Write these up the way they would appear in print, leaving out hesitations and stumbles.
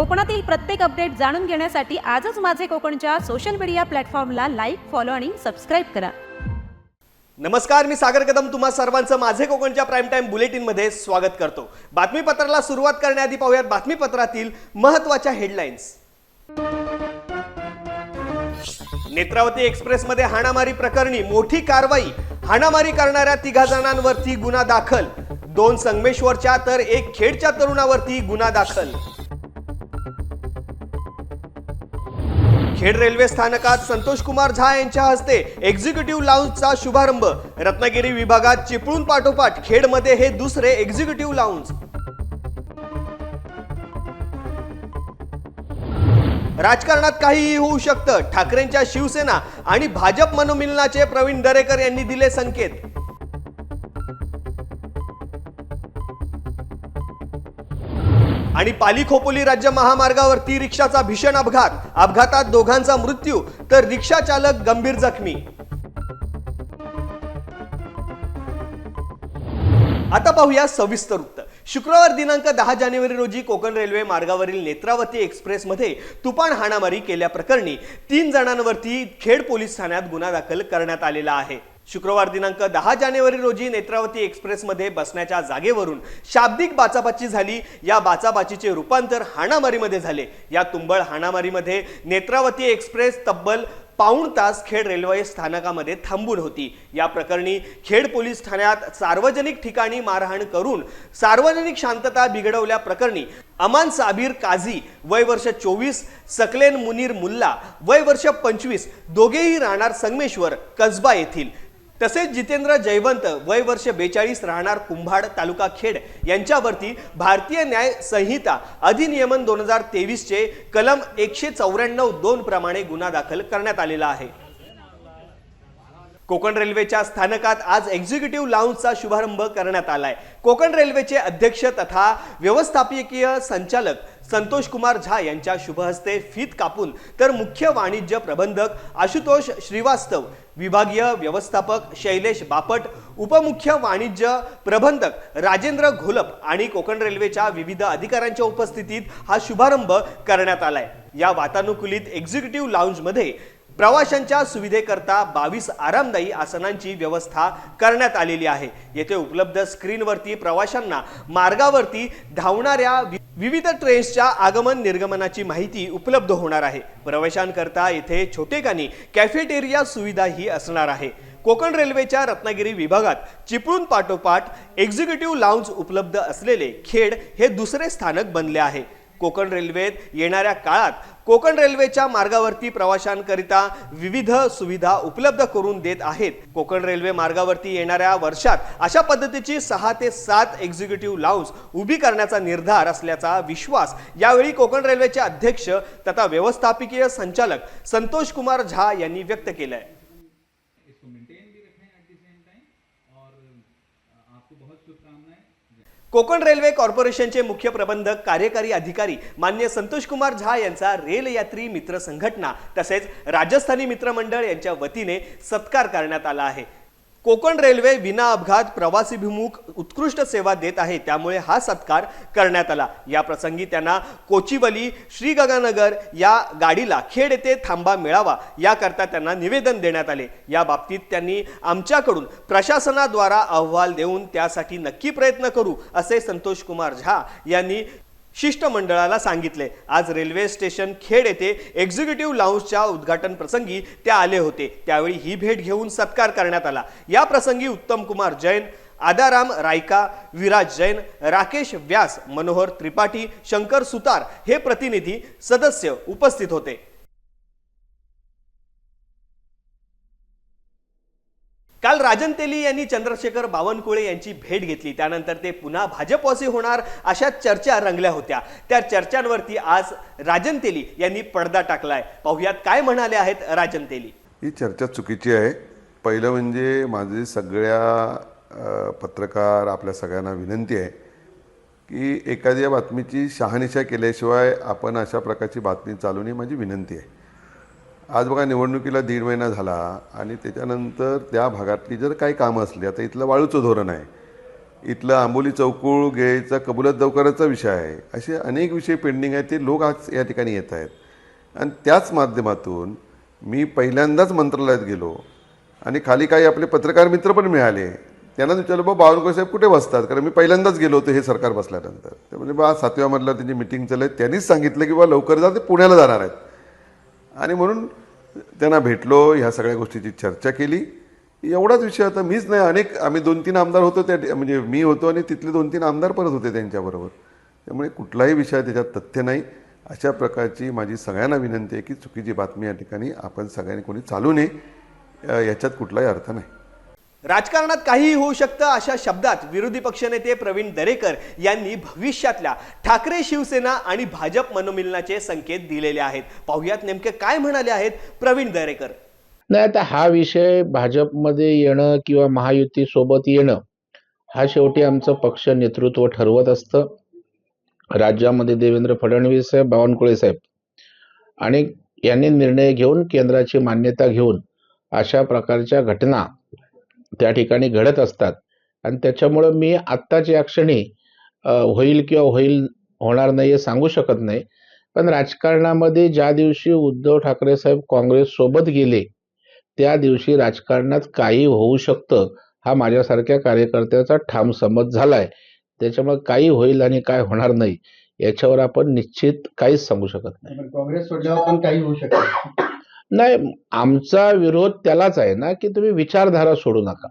कोकणातील प्रत्येक अपडेट जाणून घेण्यासाठी आजच माझे कोकणच्या सोशल मीडिया प्लॅटफॉर्मला लाईक, फॉलो आणि सबस्क्राईब करा. नमस्कार, मी सागर कदम तुम्हा सर्वांचं माझे कोकणच्या प्राईम टाइम बुलेटिन मध्ये स्वागत करतो. बातमीपत्राला सुरुवात करण्याआधी पाहूयात बातमीपत्रातील महत्त्वाच्या हेडलाईन्स. नेत्रावती एक्सप्रेस मध्ये हाणामारी प्रकरणी मोठी कारवाई. हाणामारी करणाऱ्या 3 जणांवरती गुन्हा दाखल. 2 संगमेश्वरच्या तर 1 खेडच्या तरुणावरती गुन्हा दाखल. खेड रेल्वे स्थानकात संतोष कुमार झा यांच्या हस्ते एक्झिक्युटिव्ह लाऊंजचा शुभारंभ. रत्नागिरी विभागात चिपळूण पाठोपाठ खेडमध्ये हे दुसरे एक्झिक्युटिव्ह लाऊंज. राजकारणात काहीही होऊ शकतं, ठाकरेंच्या शिवसेना आणि भाजप मनोमिलनाचे प्रवीण दरेकर यांनी दिले संकेत. आणि पाली खोपोली राज्य महामार्गावरती रिक्षाचा भीषण अपघात. अपघातात 2घांचा मृत्यू तर रिक्षा चालक गंभीर जखमी. आता पाहूया सविस्तर वृत्त. शुक्रवार दिनांक 10 जानेवारी रोजी कोकण रेल्वे मार्गावरील नेत्रावती एक्सप्रेस मध्ये तुफान हाणामारी केल्याप्रकरणी 3 जणांवरती खेड पोलीस ठाण्यात गुन्हा दाखल करण्यात आलेला आहे. शुक्रवार दिनांक 10 जानेवारी रोजी नेत्रावती एक्सप्रेस मध्ये बसण्याच्या जागेवरून शाब्दिक बाचाबाची झाली. या बाचाबाचीचे रूपांतर हाणामारीमध्ये झाले. या तुंबळ हाणामारीमध्ये नेत्रावती एक्सप्रेस तब्बल पाऊण तास खेड रेल्वे स्थानकामध्ये थांबून होती. या प्रकरणी खेड पोलीस ठाण्यात सार्वजनिक ठिकाणी मारहाण करून सार्वजनिक शांतता बिघडवल्या प्रकरणी अमान साबीर काझी वय वर्ष 24, सकलेन मुनीर मुल्ला वय वर्ष 25 दोघेही राहणार संगमेश्वर कसबा येथील, तसेच जितेंद्र जयवंत वय वर्ष 42 राहणार कुंभाड तालुका खेड यांच्यावरती भारतीय न्याय संहिता अधिनियमन 2023 चे कलम 194(2) प्रमाणे गुन्हा दाखल करण्यात आलेला आहे. कोकण रेल्वेच्या स्थानकात आज एक्झिक्युटिव्ह लाऊंजचा शुभारंभ करण्यात आलाय. कोकण रेल्वेचे अध्यक्ष तथा व्यवस्थापकीय संचालक संतोष कुमार झा यांच्या शुभ हस्ते फीत कापून तर मुख्य वाणिज्य प्रबंधक आशुतोष श्रीवास्तव, विभागीय व्यवस्थापक शैलेश बापट, उपमुख्य वाणिज्य प्रबंधक राजेंद्र घोलप आणि कोकण रेल्वेच्या विविध अधिकाऱ्यांच्या उपस्थितीत हा शुभारंभ करण्यात आलाय. या वातानुकूलित एक्झिक्युटिव्ह लाऊंज मध्ये प्रवाशांच्या सुविधेकरता 22 आरामदायी आसनांची व्यवस्था करण्यात आलेली आहे. येथे उपलब्ध स्क्रीनवरती प्रवाशांना मार्गावरती धावणाऱ्या विविध ट्रेन्सच्या आगमन निर्गमनाची माहिती उपलब्ध होणार आहे. प्रवाशांकरता येथे छोटेखानी कॅफेटेरिया सुविधाही असणार आहे. कोकण रेल्वेच्या रत्नागिरी विभागात चिपळूण पाठोपाठ एक्झिक्युटिव्ह लाऊंज उपलब्ध असलेले खेड हे दुसरे स्थानक बनले आहे. कोकण रेल्वेत येणाऱ्या काळात कोकण रेल्वेच्या मार्गावरती प्रवाशांकरिता विविध सुविधा उपलब्ध करून देत आहेत. कोकण रेल्वे मार्गावरती येणाऱ्या वर्षात अशा पद्धतीची 6 ते 7 एक्झिक्युटिव्ह लाऊंज उभी करण्याचा निर्धार असल्याचा विश्वास यावेळी कोकण रेल्वेचे अध्यक्ष तथा व्यवस्थापकीय संचालक संतोष कुमार झा यांनी व्यक्त केलाय. कोकण रेल्वे कॉर्पोरेशनचे मुख्य प्रबंधक कार्यकारी अधिकारी मान्य संतोष कुमार झा यांचा रेल यात्री मित्र संघटना तसेच राजस्थानी मित्र मंडळ यांच्या वतीने सत्कार करण्यात आला आहे. कोकण रेल्वे विना अपघात प्रवासीभिमुख उत्कृष्ट सेवा देत आहे, त्यामुळे हा सत्कार करण्यात आला. या प्रसंगी त्यांना कोचिवली श्रीगंगानगर या गाडीला खेड येथे थांबा मिळावा याकरता त्यांना निवेदन देण्यात आले. या बाबतीत त्यांनी आमच्याकडून प्रशासनाद्वारा अहवाल देऊन त्यासाठी नक्की प्रयत्न करू असे संतोष कुमार झा यांनी शिष्टमंडळाला सांगितले. आज रेल्वे स्टेशन खेड येथे एक्झिक्युटिव्ह लाऊंजच्या उद्घाटन प्रसंगी ते आले होते. त्यावेळी ही भेट घेऊन सत्कार करण्यात आला. या प्रसंगी उत्तम कुमार जैन, आदाराम रायका, विराज जैन, राकेश व्यास, मनोहर त्रिपाठी, शंकर सुतार हे प्रतिनिधी सदस्य उपस्थित होते. काल राजन तेली यांनी चंद्रशेखर बावनकुळे यांची भेट घेतली. त्यानंतर ते पुन्हा भाजपवासी होणार अशा चर्चा रंगल्या होत्या. त्या चर्चांवरती आज राजन तेली यांनी पडदा टाकलाय. पाहुयात काय म्हणाले आहेत राजन तेली. ही चर्चा चुकीची आहे. पहिलं म्हणजे माझी सगळ्या पत्रकार आपल्या सगळ्यांना विनंती आहे की एखाद्या बातमीची शहानिशा केल्याशिवाय आपण अशा प्रकारची बातमी चालू नये, माझी विनंती आहे. आज बघा निवडणुकीला 1.5 महिना झाला आणि त्याच्यानंतर त्या भागातली जर काही कामं असली, आता इथलं वाळूचं धोरण आहे इथलं आंबोली चौकुळ घ्यायचा कबुलात दौकाराचा विषय आहे. असे अनेक विषय पेंडिंग आहेत, ते लोक आज या ठिकाणी येत आहेत. आणि त्याच माध्यमातून मी पहिल्यांदाच मंत्रालयात गेलो आणि खाली काही आपले पत्रकार मित्र पण मिळाले. त्यांना विचारलं, बा बावनकुळे साहेब कुठे बसतात, कारण मी पहिल्यांदाच गेलो होतो हे सरकार बसल्यानंतर. ते म्हणजे बा 7व्या मधला त्यांची मिटिंग चालू आहे. त्यांनीच सांगितलं की बा लवकर जा, ते पुण्याला जाणार आहेत. आणि म्हणून त्यांना भेटलो, ह्या सगळ्या गोष्टीची चर्चा केली. एवढाच विषय होता. मीच नाही, अनेक आम्ही 2-3 आमदार होतो त्या, म्हणजे मी होतो आणि तिथले 2-3 आमदार परत होते त्यांच्याबरोबर. त्यामुळे कुठलाही विषय त्याच्यात तथ्य नाही. अशा प्रकारची माझी सगळ्यांना विनंती आहे की चुकीची बातमी या ठिकाणी आपण सगळ्यांनी कोणी चालू नये, याच्यात कुठलाही अर्थ नाही. राजकारणात काहीही होऊ शकतं अशा शब्दात विरोधी पक्षनेते प्रवीण दरेकर यांनी भविष्यातल्या ठाकरे शिवसेना आणि भाजप मनोमिलनाचे संकेत दिलेले आहेत. पाहुयात नेमके काय म्हणाले आहेत प्रवीण दरेकर. नाही, आता हा विषय भाजपमध्ये येणं किंवा महायुती सोबत येणं हा शेवटी आमचं पक्ष नेतृत्व ठरवत असतं. राज्यामध्ये देवेंद्र फडणवीस साहेब, बावनकुळे साहेब आणि यांनी निर्णय घेऊन केंद्राची मान्यता घेऊन अशा प्रकारच्या घटना त्या ठिकाणी घडत असतात. आणि त्याच्यामुळं मी आत्ताच या क्षणी होईल किंवा होणार नाही हे सांगू शकत नाही. पण राजकारणामध्ये ज्या दिवशी उद्धव ठाकरे साहेब काँग्रेस सोबत गेले त्या दिवशी राजकारणात काही होऊ शकतं हा माझ्यासारख्या कार्यकर्त्याचा ठाम समज झालाय. त्याच्यामुळे काही होईल आणि काय होणार नाही याच्यावर आपण निश्चित काहीच सांगू शकत नाही. काँग्रेस सोडल्यावर पण काही होऊ शकतं नाही, आमचा विरोध त्यालाच आहे ना की तुम्ही विचारधारा सोडू नका.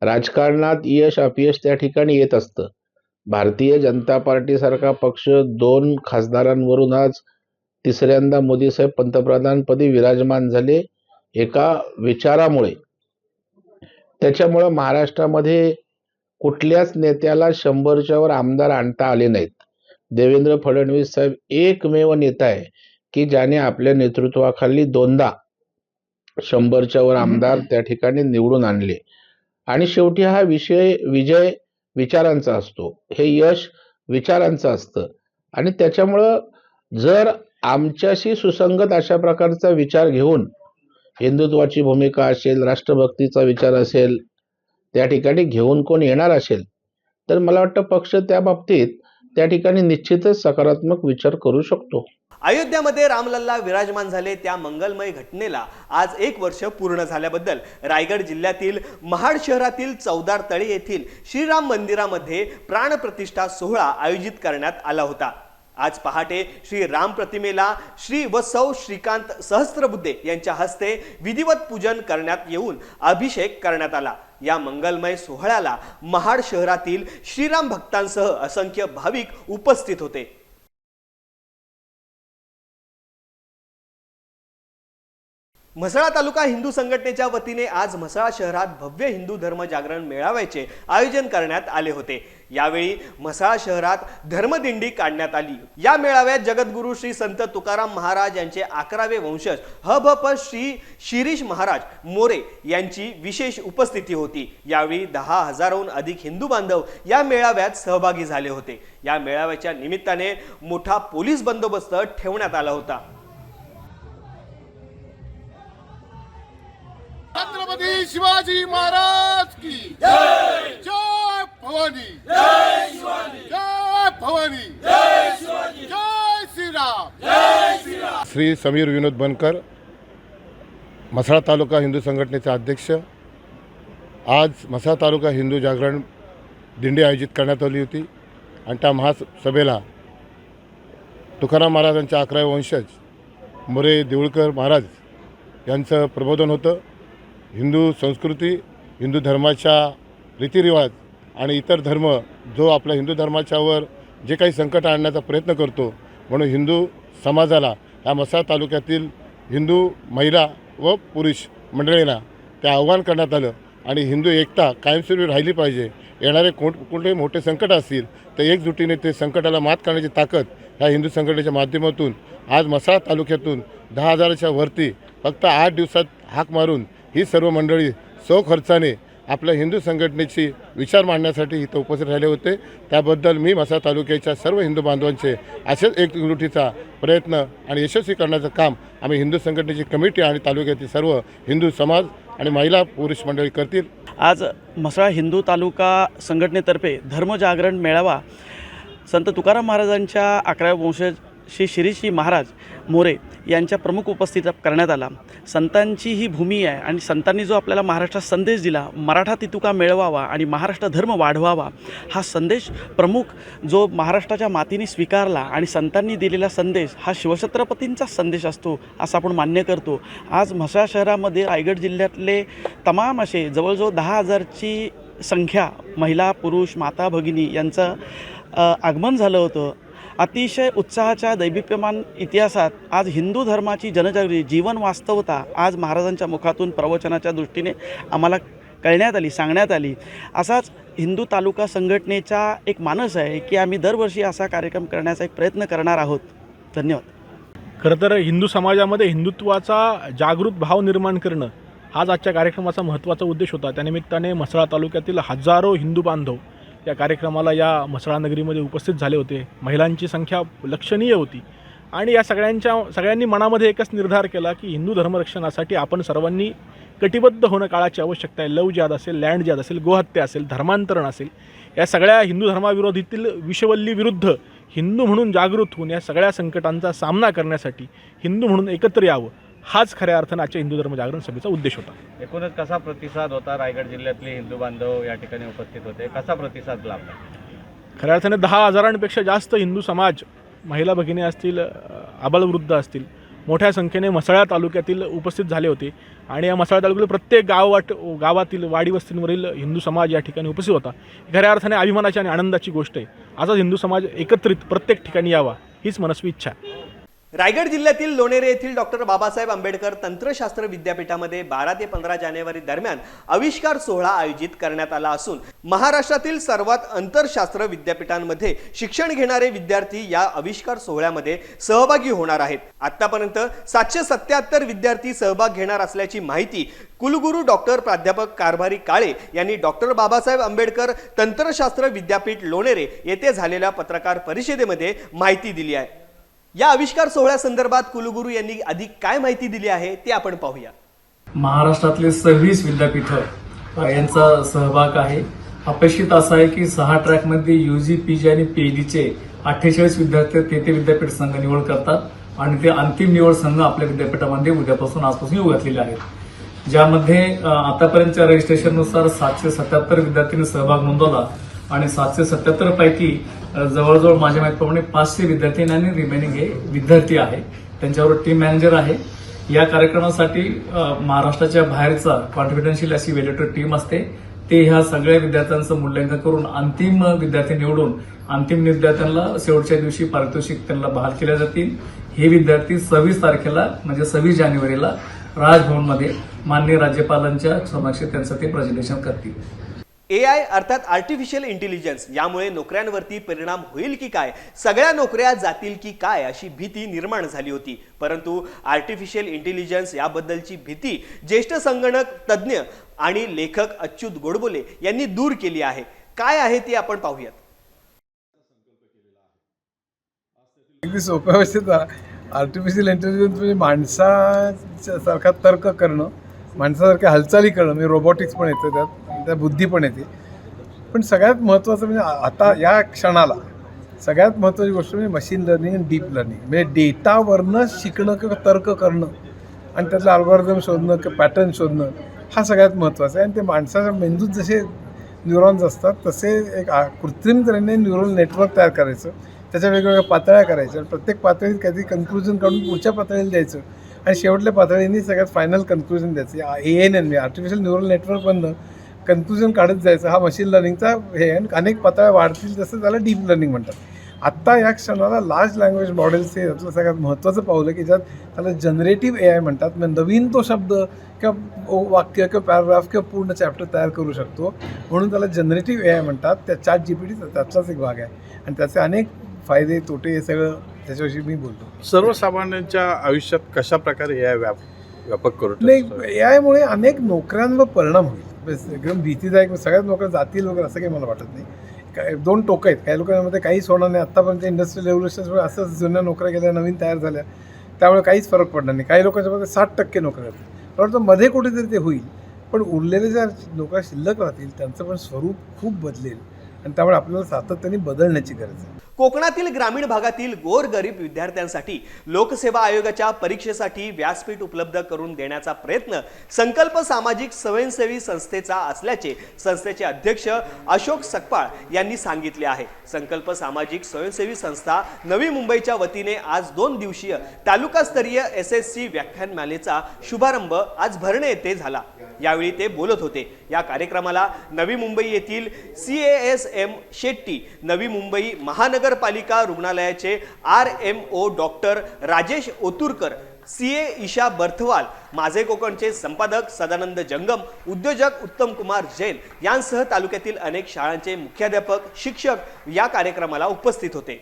राजकारणात यश अपयश त्या ठिकाणी येत असतं. भारतीय जनता पार्टी सारखा पक्ष 2 खासदारांवरून आज तिसऱ्यांदा मोदी साहेब पंतप्रधानपदी विराजमान झाले एका विचारामुळे. त्याच्यामुळं महाराष्ट्रामध्ये कुठल्याच नेत्याला 100च्या वर आमदार आणता आले नाहीत. देवेंद्र फडणवीस साहेब एकमेव नेता आहे की ज्याने आपल्या नेतृत्वाखाली 2दा 100च्या वर आमदार त्या ठिकाणी निवडून आणले. आणि शेवटी हा विजय विचारांचा असतो, हे यश विचारांचं असतं. आणि त्याच्यामुळं जर आमच्याशी सुसंगत अशा प्रकारचा विचार घेऊन हिंदुत्वाची भूमिका असेल, राष्ट्रभक्तीचा विचार असेल, त्या ठिकाणी घेऊन कोण येणार असेल तर मला वाटतं पक्ष त्या बाबतीत त्या ठिकाणी निश्चितच सकारात्मक विचार करू शकतो. अयोध्यामध्ये रामलल्ला विराजमान झाले त्या मंगलमय घटनेला आज 1 वर्ष पूर्ण झाल्याबद्दल रायगड जिल्ह्यातील महाड शहरातील चौदार तळे येथील श्रीराम मंदिरामध्ये प्राणप्रतिष्ठा सोहळा आयोजित करण्यात आला होता. आज पहाटे श्री राम प्रतिमेला श्री व सौ श्रीकांत सहस्त्रबुद्धे यांच्या हस्ते विधिवत पूजन करण्यात येऊन अभिषेक करण्यात आला. या मंगलमय सोहळ्याला महाड शहरातील श्रीराम भक्तांसह असंख्य भाविक उपस्थित होते. म्हसळा तालुका हिंदू संघटनेच्या वतीने आज म्हसळा शहरात भव्य हिंदू धर्म जागरण मेळाव्याचे आयोजन करण्यात आले होते. यावेळी म्हसळा शहरात धर्मदिंडी काढण्यात आली. या मेळाव्यात जगद्गुरू श्री संत तुकाराम महाराज यांचे 11वे वंशज हभप श्री शिरीष महाराज मोरे यांची विशेष उपस्थिती होती. यावेळी 10,000हून अधिक हिंदू बांधव या मेळाव्यात सहभागी झाले होते. या मेळाव्याच्या निमित्ताने मोठा पोलीस बंदोबस्त ठेवण्यात आला होता. छत्रपती शिवाजी महाराज की जय. जय भवानी. जय शिवाजी. जय भवानी. जय शिवाजी. जय श्रीराम. जय श्रीराम. श्री समीर विनोद बनकर, म्हसळा तालुका हिंदू संघटनेचे अध्यक्ष. आज म्हसळा तालुका हिंदू जागरण दिंडी आयोजित करण्यात आली होती आणि त्या महासभेला तुकाराम महाराजांच्या 11वे वंशज मोरे देऊळकर महाराज यांचं प्रबोधन होतं. हिंदू संस्कृती, हिंदू धर्माच्या रीतिरिवाज आणि इतर धर्म जो आपल्या हिंदू धर्माच्यावर जे काही संकट आणण्याचा प्रयत्न करतो, म्हणून हिंदू समाजाला या म्हसळा तालुक्यातील हिंदू महिला व पुरुष मंडळींना ते आव्हान करण्यात आलं आणि हिंदू एकता कायमस्वरूपी राहिली पाहिजे. येणारे कोणतेही मोठे संकट असतील तर एकजुटीने ते संकटाला मात करण्याची ताकद ह्या हिंदू संघटनेच्या माध्यमातून आज म्हसळा तालुक्यातून 10,000च्या वरती फक्त 8 दिवसात हाक मारून ही सर्व मंडळी सौ खर्चाने आपल्या हिंदू संघटनेची विचार मांडण्यासाठी इथं उपस्थित राहिले होते. त्याबद्दल मी म्हसळा तालुक्याच्या सर्व हिंदू बांधवांचे असेच एकजुटीचा प्रयत्न आणि यशस्वी करण्याचं काम आम्ही हिंदू संघटनेची कमिटी आणि तालुक्यातील सर्व हिंदू समाज आणि महिला पुरुष मंडळी करतील. आज म्हसळा हिंदू तालुका संघटनेतर्फे धर्मजागरण मेळावा संत तुकाराम महाराजांच्या 11व्या वंशज श्री महाराज मोरे यांच्या प्रमुख उपस्थितीत करण्यात आला. संतांची ही भूमी आहे आणि संतांनी जो आपल्याला महाराष्ट्रात संदेश दिला, मराठा तितुका मिळवावा आणि महाराष्ट्र धर्म वाढवावा, हा संदेश प्रमुख जो महाराष्ट्राच्या मातीने स्वीकारला आणि संतांनी दिलेला संदेश हा शिवछत्रपतींचा संदेश असतो असं आपण मान्य करतो. आज म्हसळा शहरामध्ये रायगड जिल्ह्यातले तमाम असे जवळजवळ 10,000ची संख्या महिला, पुरुष, माता, भगिनी यांचं आगमन झालं होतं. अतिशय उत्साहाच्या दैदिप्यमान इतिहासात आज हिंदू धर्माची जनजागृती, जीवन वास्तवता आज महाराजांच्या मुखातून प्रवचनाच्या दृष्टीने आम्हाला कळण्यात आली, सांगण्यात आली. असाच हिंदू तालुका संघटनेचा एक मानस आहे की आम्ही दरवर्षी असा कार्यक्रम करण्याचा एक प्रयत्न करणार आहोत. धन्यवाद. खरं तर हिंदू समाजामध्ये हिंदुत्वाचा जागृत भाव निर्माण करणं हाच आजच्या कार्यक्रमाचा महत्त्वाचा उद्देश होता. त्यानिमित्ताने म्हसळा तालुक्यातील हजारो हिंदू बांधव या कार्यक्रमाला या म्हसळा नगरीमध्ये उपस्थित झाले होते. महिलांची संख्या लक्षणीय होती आणि या सगळ्यांनी मनामध्ये एकच निर्धार केला की हिंदू धर्मरक्षणासाठी आपण सर्वांनी कटिबद्ध होणं काळाची आवश्यकता आहे. लव जिहाद असेल, लँड जिहाद असेल, गोहत्या असेल, धर्मांतरण असेल, या सगळ्या हिंदू धर्माविरोधीतील विषवल्ली विरुद्ध हिंदू म्हणून जागृत होऊन या सगळ्या संकटांचा सामना करण्यासाठी हिंदू म्हणून एकत्र यावं, हाच खऱ्या अर्थानं आजच्या हिंदू धर्म जागरण सभेचा उद्देश होता. एकूणच कसा प्रतिसाद होता? रायगड जिल्ह्यातले हिंदू बांधव या ठिकाणी उपस्थित होते, कसा प्रतिसाद लाभला? खऱ्या अर्थाने 10,000पेक्षा जास्त हिंदू समाज, महिला भगिनी असतील, आबालवृद्ध असतील, मोठ्या संख्येने म्हसळा तालुक्यातील उपस्थित झाले होते आणि या म्हसळा तालुक्यातील प्रत्येक गावातील वाडी वस्तींवरील हिंदू समाज या ठिकाणी उपस्थित होता. खऱ्या अर्थाने अभिमानाची आणि आनंदाची गोष्ट आहे. असाच हिंदू समाज एकत्रित प्रत्येक ठिकाणी यावा हीच मनस्वी इच्छा आहे. रायगड जिल्ह्यातील लोणेरे येथील डॉक्टर बाबासाहेब आंबेडकर तंत्रशास्त्र विद्यापीठामध्ये 12 ते 15 जानेवारी दरम्यान आविष्कार सोहळा आयोजित करण्यात आला असून महाराष्ट्रातील सर्वात अंतरशास्त्र विद्यापीठांमध्ये शिक्षण घेणारे विद्यार्थी या आविष्कार सोहळ्यामध्ये सहभागी होणार आहेत. आतापर्यंत 777 विद्यार्थी सहभाग घेणार असल्याची माहिती कुलगुरू डॉक्टर प्राध्यापक कारभारी काळे यांनी डॉक्टर बाबासाहेब आंबेडकर तंत्रशास्त्र विद्यापीठ लोणेरे येथे झालेल्या पत्रकार परिषदेमध्ये माहिती दिली आहे. या आविष्कार सोहळ्यासंदर्भात कुलगुरू यांनी अधिक काय माहिती दिली आहे ते आपण पाहूया. महाराष्ट्रातले 26 विद्यापीठं यांचा सहभाग आहे. अपेक्षित असं आहे की 6 ट्रॅकमध्ये UG, PG आणि PhDचे 48 विद्यार्थी ते विद्यापीठ संघ निवड करतात आणि ते अंतिम निवड संघ आपल्या विद्यापीठामध्ये आजपासून येऊ घातलेले आहेत, ज्यामध्ये आतापर्यंतच्या रजिस्ट्रेशननुसार 777 विद्यार्थ्यांनी सहभाग नोंदवला आणि 777 पैकी जवळजवळ माझ्या माहितीप्रमाणे 500 विद्यार्थी आणि रिमेनिंग हे विद्यार्थी आहे. त्यांच्यावर टीम मॅनेजर आहे. या कार्यक्रमासाठी महाराष्ट्राच्या बाहेरचा कॉन्फिडन्शियल अशी व्हॅल्युएटर टीम असते. ते ह्या सगळ्या विद्यार्थ्यांचं मूल्यांकन करून अंतिम विद्यार्थी निवडून अंतिम विद्यार्थ्यांना शेवटच्या दिवशी पारितोषिक त्यांना बहाल केल्या जातील. हे विद्यार्थी 26 तारखेला म्हणजे 26 जानेवारीला राजभवनमध्ये माननीय राज्यपालांच्या समक्ष त्यांचं ते प्रेझेंटेशन करतील. AI अर्थात आर्टिफिशियल इंटेलिजन्स यामुळे नोकऱ्यांवरती परिणाम होईल की काय, सगळ्या नोकऱ्या जातील की काय अशी भीती निर्माण झाली होती. परंतु आर्टिफिशियल इंटेलिजन्स याबद्दलची भीती ज्येष्ठ संगणक तज्ज्ञ आणि लेखक अच्युत गोडबोले यांनी दूर केली आहे. काय आहे ते आपण पाहूयात. अगदी सोप्या भाषेत आर्टिफिशियल इंटेलिजन्स म्हणजे माणसासारखा तर्क करणं, माणसासारख्या हालचाली करणं, म्हणजे रोबोटिक्स पण येतं त्या बुद्धी पण येते. पण सगळ्यात महत्त्वाचं म्हणजे आता या क्षणाला सगळ्यात महत्त्वाची गोष्ट म्हणजे मशीन लर्निंग आणि डीप लर्निंग, म्हणजे डेटावरनं शिकणं किंवा तर्क करणं आणि त्यातलं अल्गोरिदम शोधणं किंवा पॅटर्न शोधणं हा सगळ्यात महत्त्वाचं आहे. आणि ते माणसाच्या मेंदूत जसे न्यूरॉन्स असतात तसे एक कृत्रिम तऱ्हेने न्यूरल नेटवर्क तयार करायचं, त्याच्या वेगवेगळ्या पातळ्या करायच्या आणि प्रत्येक पातळीत काहीतरी कन्क्लुजन काढून पुढच्या पातळीला द्यायचं आणि शेवटल्या पातळीने सगळ्यात फायनल कन्क्लुजन द्यायचं. ANN म्हणजे आर्टिफिशियल न्यूरल नेटवर्कमधनं कन्क्लुजन काढत जायचं, हा मशीन लर्निंगचा हे आहे. अनेक पातळ्या वाढतील तसं त्याला डीप लर्निंग म्हणतात. आत्ता या क्षणाला लार्ज लँग्वेज मॉडेल्स हे यातलं सगळ्यात महत्त्वाचं पावलं की ज्यात त्याला जनरेटिव्ह AI म्हणतात. म्हणजे नवीन तो शब्द किंवा वाक्य किंवा पॅराग्राफ किंवा पूर्ण चॅप्टर तयार करू शकतो, म्हणून त्याला जनरेटिव्ह AI म्हणतात. त्या ChatGPT त्यातलाच एक भाग आहे आणि त्याचे अनेक फायदे तोटे हे सगळं त्याच्याविषयी मी बोलतो. सर्वसामान्यांच्या आयुष्यात कशा प्रकारे AI व्यापक करू नाही, AIमुळे अनेक नोकऱ्यांवर परिणाम होईल. एकदम भीतीदायक सगळ्याच नोकऱ्या जातील वगैरे असं काही मला वाटत नाही. काय 2 टोकं आहेत. काही लोकांमध्ये काहीच होणार नाही. आत्तापर्यंत इंडस्ट्रियल रेव्होल्युशनमुळे असंच जुन्या नोकऱ्या गेल्या, नवीन तयार झाल्या, त्यामुळे काहीच फरक पडणार नाही. काही लोकांच्यामध्ये 60% नोकऱ्या होतील. परंतु मध्ये कुठेतरी ते होईल. पण उरलेले ज्या लोक शिल्लक राहतील त्यांचं पण स्वरूप खूप बदलेल आणि त्यामुळे आपल्याला सातत्याने बदलण्याची गरज आहे. कोकणातील ग्रामीण भागातील गोरगरीब विद्यार्थ्यांसाठी लोकसेवा आयोगाच्या परीक्षेसाठी व्यासपीठ उपलब्ध करून देण्याचा प्रयत्न संकल्प सामाजिक स्वयंसेवी संस्थेचा असल्याचे संस्थेचे अध्यक्ष अशोक सकपाळ यांनी सांगितले आहे. संकल्प सामाजिक स्वयंसेवी संस्था नवी मुंबईच्या वतीने आज 2 दिवसीय तालुकास्तरीय SSC व्याख्यानमालेचा शुभारंभ आज भरणे येथे झाला. यावेळी ते बोलत होते. या कार्यक्रमाला नवी मुंबई येथील CASM शेट्टी, नवी मुंबई महानगरपालिका रुग्णालयाचे RMO doctor Rajesh Oturkar, CA Isha Barthwal, माझे कोकणचे संपादक सदानंद जंगम, उद्योजक उत्तम कुमार जैन यांसह तालुक्यातील अनेक शाळांचे मुख्याध्यापक, शिक्षक या कार्यक्रमाला उपस्थित होते.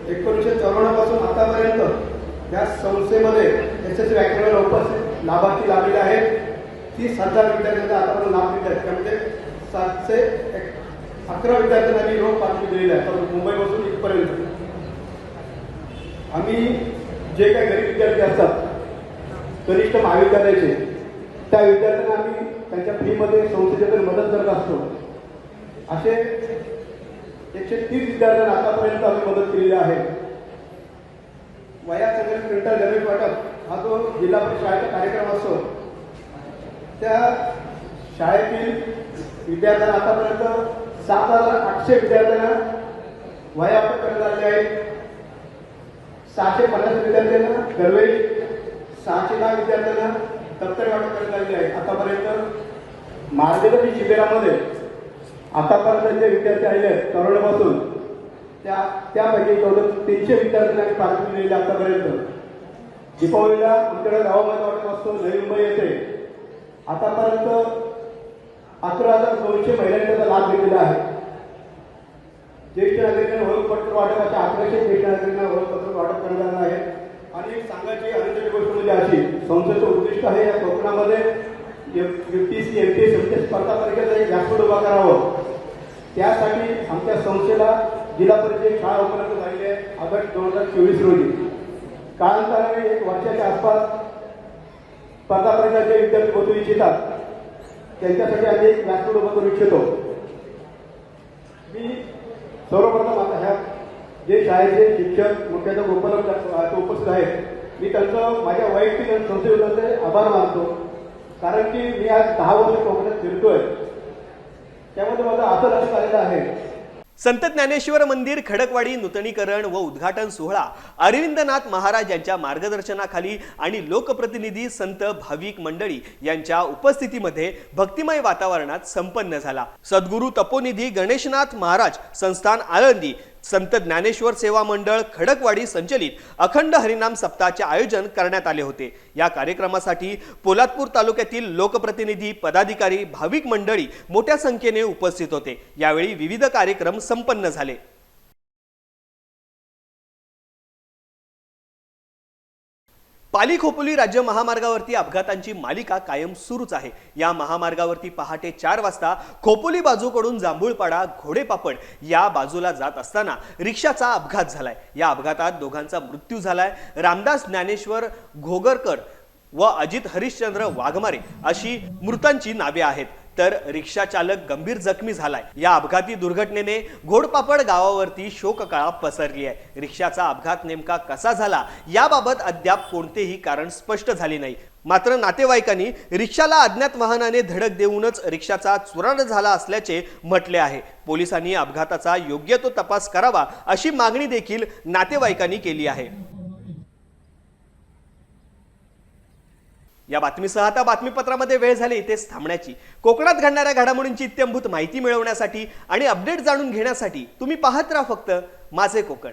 1954 पासून आतापर्यंत या संस्थेमध्ये SSC व्याख्यानाला उपस्थित लाभार्थी लाभलेले आहेत. 30,000 विद्यार्थ्यांना आतापर्यंत लाभ दिले आहेत. त्यामध्ये 711 विद्यार्थ्यांना मी रोख पाठवून दिलेले आहे. तर मुंबईपासून इथपर्यंत आम्ही जे काही गरीब विद्यार्थी असतात कनिष्ठ महाविद्यालयाचे, त्या विद्यार्थ्यांना आम्ही त्यांच्या फीमध्ये संस्थेच्या मदत करत असतो. असे 130 विद्यार्थ्यांना आतापर्यंत आम्ही मदत केलेली आहे. वया संघर्ष प्रिंटर गणवेश वाटप हा जो जिल्हा परिषद शाळेचा कार्यक्रम असतो, त्या शाळेतील विद्यार्थ्यांना आतापर्यंत 7,800 विद्यार्थ्यांना वया वाटप करण्यात आलेले आहेत. 650 विद्यार्थ्यांना गणवेश, 610 विद्यार्थ्यांना दप्तर वाटप करण्यात आलेले आहे. आतापर्यंत मार्गदर्शन शिबिरामध्ये आतापर्यंत जे विद्यार्थी आलेले आहेत करोनापासून त्यापैकी 300 विद्यार्थ्यांना आम्ही पाठवून दिलेले आतापर्यंत. दीपावलीला आमच्याकडे गावामध्ये वाटप असतो नवी मुंबई येथे. आतापर्यंत 11,900 महिलांचा लाभ घेतलेला आहे. ज्येष्ठ नागरिकांना ओळखपत्र वाटप अशा 1100 ज्येष्ठ नागरिकांना ओळखपत्र वाटप करण्यात आलं आहे. आणि एक सांगायची आनंदाची गोष्ट म्हणजे अशी, संस्थेचं उद्दिष्ट आहे या कोकणामध्ये UPSC MPSC स्पर्धा परीक्षेचा एक व्यासपीठ उभा करावं. त्यासाठी आमच्या संस्थेला जिल्हा परिषद शाळा उपलब्ध झालेली आहे ऑगस्ट 2024 रोजी. कालांतराने 1 वर्षाच्या आसपास स्पर्धा परीक्षा जे विद्यार्थी बसू इच्छितात त्यांच्यासाठी आम्ही एक व्यासपीठ उभं करू इच्छितो. मी सर्वप्रथम आता ह्या जे शाळेचे शिक्षक मुख्याध्यापक उपस्थित आहेत, मी त्यांचं माझ्या वैयक्तिक संस्थेबद्दल आभार मानतो. कारण की मी आज 10 वर्ष कोकणात फिरतोय, त्यामध्ये माझं असं लक्षात आलेलं आहे. संत ज्ञानेश्वर मंदिर खडकवाडी नूतनीकरण व उद्घाटन सोहळा अरविंदनाथ महाराज यांच्या मार्गदर्शनाखाली आणि लोकप्रतिनिधी संत भाविक मंडळी यांच्या उपस्थितीमध्ये भक्तिमय वातावरणात संपन्न झाला. सद्गुरू तपोनिधी गणेशनाथ महाराज संस्थान आळंदी, संत ज्ञानेश्वर सेवा मंडळ खडकवाडी संचलित अखंड हरिनाम सप्ताहाचे आयोजन करण्यात आले होते. या कार्यक्रमासाठी पोलादपूर तालुक्यातील लोकप्रतिनिधी, पदाधिकारी, भाविक मंडळी मोठ्या संख्येने उपस्थित होते. यावेळी विविध कार्यक्रम संपन्न झाले. पाली खोपोली राज्य महामार्गावरती अपघातांची मालिका कायम सुरूच आहे. या महामार्गावरती पहाटे 4 वाजता खोपोली बाजूकडून जांभूळपाडा घोडेपापड या बाजूला जात असताना रिक्षाचा अपघात झालाय. या अपघातात दोघांचा मृत्यू झालाय. रामदास ज्ञानेश्वर घोगरकर व अजित हरिश्चंद्र वाघमारे अशी मृतांची नावे आहेत. तर रिक्षा चालक गंभीर जखमी झालाय. या अपघाती दुर्घटनेने घोडपापड गावावरती शोककळा पसरली आहे. रिक्षाचा अपघात नेमका कसा झाला याबाबत अद्याप कोणतेही कारण स्पष्ट झाले नाही. मात्र नातेवाईकांनी रिक्षाला अज्ञात वाहनाने धडक देऊनच रिक्षाचा चुराड झाला असल्याचे म्हटले आहे. पोलिसांनी अपघाताचा योग्य तो तपास करावा अशी मागणी देखील नातेवाईकांनी केली आहे. या बातमीसह आता बातमीपत्रामध्ये वेळ झाली इथेच थांबण्याची. कोकणात घडणाऱ्या घडामोडींची इत्थंभूत माहिती मिळवण्यासाठी आणि अपडेट जाणून घेण्यासाठी तुम्ही पाहत राहा फक्त माझे कोकण.